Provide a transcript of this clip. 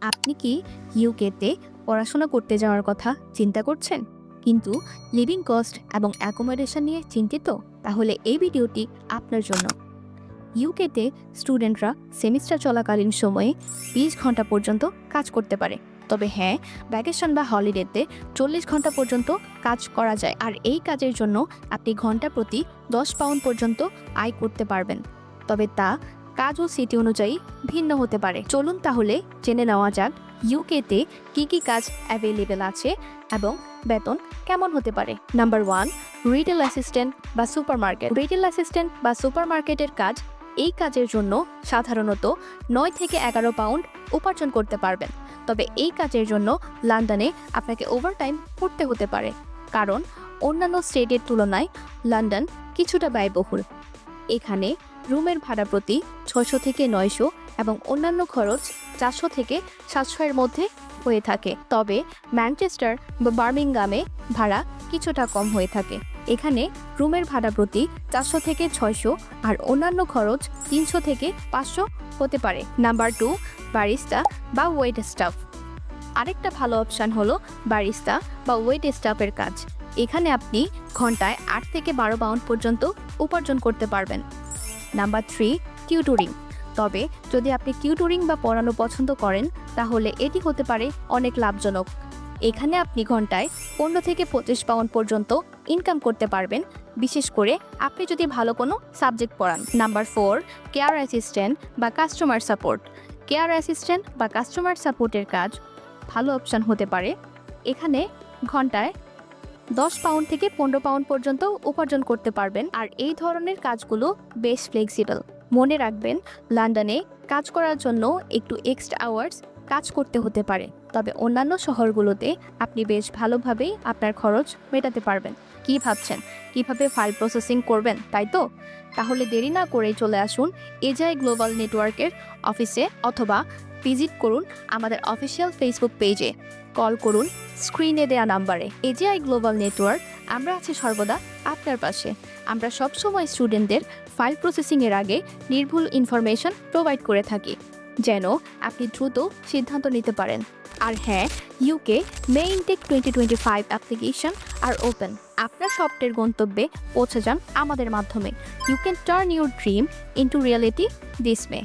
আপনি কি ইউকেতে পড়াশোনা করতে যাওয়ার কথা চিন্তা করছেন, কিন্তু লিভিং কস্ট এবং অ্যাকোমোডেশন নিয়ে চিন্তিত? তাহলে এই ভিডিওটি আপনার জন্য। ইউকেতে স্টুডেন্টরা সেমিস্টার চলাকালীন সময়ে 20 ঘন্টা পর্যন্ত কাজ করতে পারে। তবে হ্যাঁ, ভ্যাকেশন বা হলিডেতে 40 ঘন্টা পর্যন্ত কাজ করা যায়। আর এই কাজের জন্য আপনি ঘন্টা প্রতি 10 পাউন্ড পর্যন্ত আয় করতে পারবেন। তবে তা কাজ ও সিটি অনুযায়ী ভিন্ন হতে পারে। চলুন তাহলে জেনে নেওয়া যাক ইউকেতে কি কি কাজ অ্যাভেলেবেল আছে এবং বেতন কেমন হতে পারে। নাম্বার 1, রিটেল অ্যাসিস্ট্যান্ট বা সুপারমার্কেট। রিটেল অ্যাসিস্ট্যান্ট বা সুপারমার্কেটের কাজ। এই কাজের জন্য সাধারণত 9 থেকে 11 পাউন্ড উপার্জন করতে পারবেন। তবে এই কাজের জন্য লন্ডনে আপনাকে ওভারটাইম করতে হতে পারে, কারণ অন্যান্য স্টেটের তুলনায় লন্ডন কিছুটা ব্যয়বহুল। এখানে রুমের ভাড়া প্রতি 600 থেকে 900 এবং অন্যান্য খরচ 400 থেকে 700 এর মধ্যে হয়ে থাকে। তবে ম্যানচেস্টার বা বার্মিংহামে ভাড়া কিছুটা কম হয়ে থাকে। এখানে রুমের ভাড়া প্রতি 400 থেকে 600 আর অন্যান্য খরচ 300 থেকে 500 হতে পারে। নাম্বার 2, বারিস্তা বা ওয়েট স্টাফ। আরেকটা ভালো অপশান হলো বারিস্তা বা ওয়েট স্টাফের কাজ। এখানে আপনি ঘন্টায় 8 থেকে 12 পাউন্ড পর্যন্ত উপার্জন করতে পারবেন। Number 3, tutoring. তবে যদি আপনি টিউটরিং বা পড়ানো পছন্দ করেন, তাহলে এটি হতে পারে অনেক লাভজনক। এখানে আপনি ঘন্টায় 15 থেকে 25 পাউন্ড পর্যন্ত ইনকাম করতে পারবেন, বিশেষ করে আপনি যদি ভালো কোনো সাবজেক্ট পড়ান। নাম্বার 4, কেয়ার অ্যাসিস্ট্যান্ট বা কাস্টমার সাপোর্ট। কেয়ার অ্যাসিস্ট্যান্ট বা কাস্টমার সাপোর্টের কাজ ভালো অপশান হতে পারে। এখানে ঘন্টায় 10 পাউন্ড থেকে 15 পাউন্ড পর্যন্ত উপার্জন করতে পারবেন। আর এই ধরনের কাজগুলো বেশ ফ্লেক্সিবল। মনে রাখবেন, লন্ডনে কাজ করার জন্য একটু এক্সট্রা আওয়ার্স কাজ করতে হতে পারে। তবে অন্যান্য শহরগুলোতে আপনি বেশ ভালোভাবেই আপনার খরচ মেটাতে পারবেন। কি ভাবছেন, কিভাবে ফাইল প্রসেসিং করবেন, তাই তো? তাহলে দেরি না করেই চলে আসুন এজআই গ্লোবাল নেটওয়ার্কের অফিসে, অথবা ভিজিট করুন আমাদের অফিসিয়াল ফেসবুক পেজে। কল করুন স্ক্রিনে দেয়া নাম্বারে। এজআই গ্লোবাল নেটওয়ার্ক, আমরা আছি সর্বদা আপনার পাশে। আমরা সবসময় স্টুডেন্টদের ফাইল প্রসেসিংয়ের আগে নির্ভুল ইনফরমেশন প্রোভাইড করে থাকি, যেন আপনি দ্রুত সিদ্ধান্ত নিতে পারেন। আর হ্যাঁ, UK May intake 2025 application are open. আপনার স্বপ্নের গন্তব্যে পৌঁছে যান আমাদের মাধ্যমে। You can turn your dream into reality this May.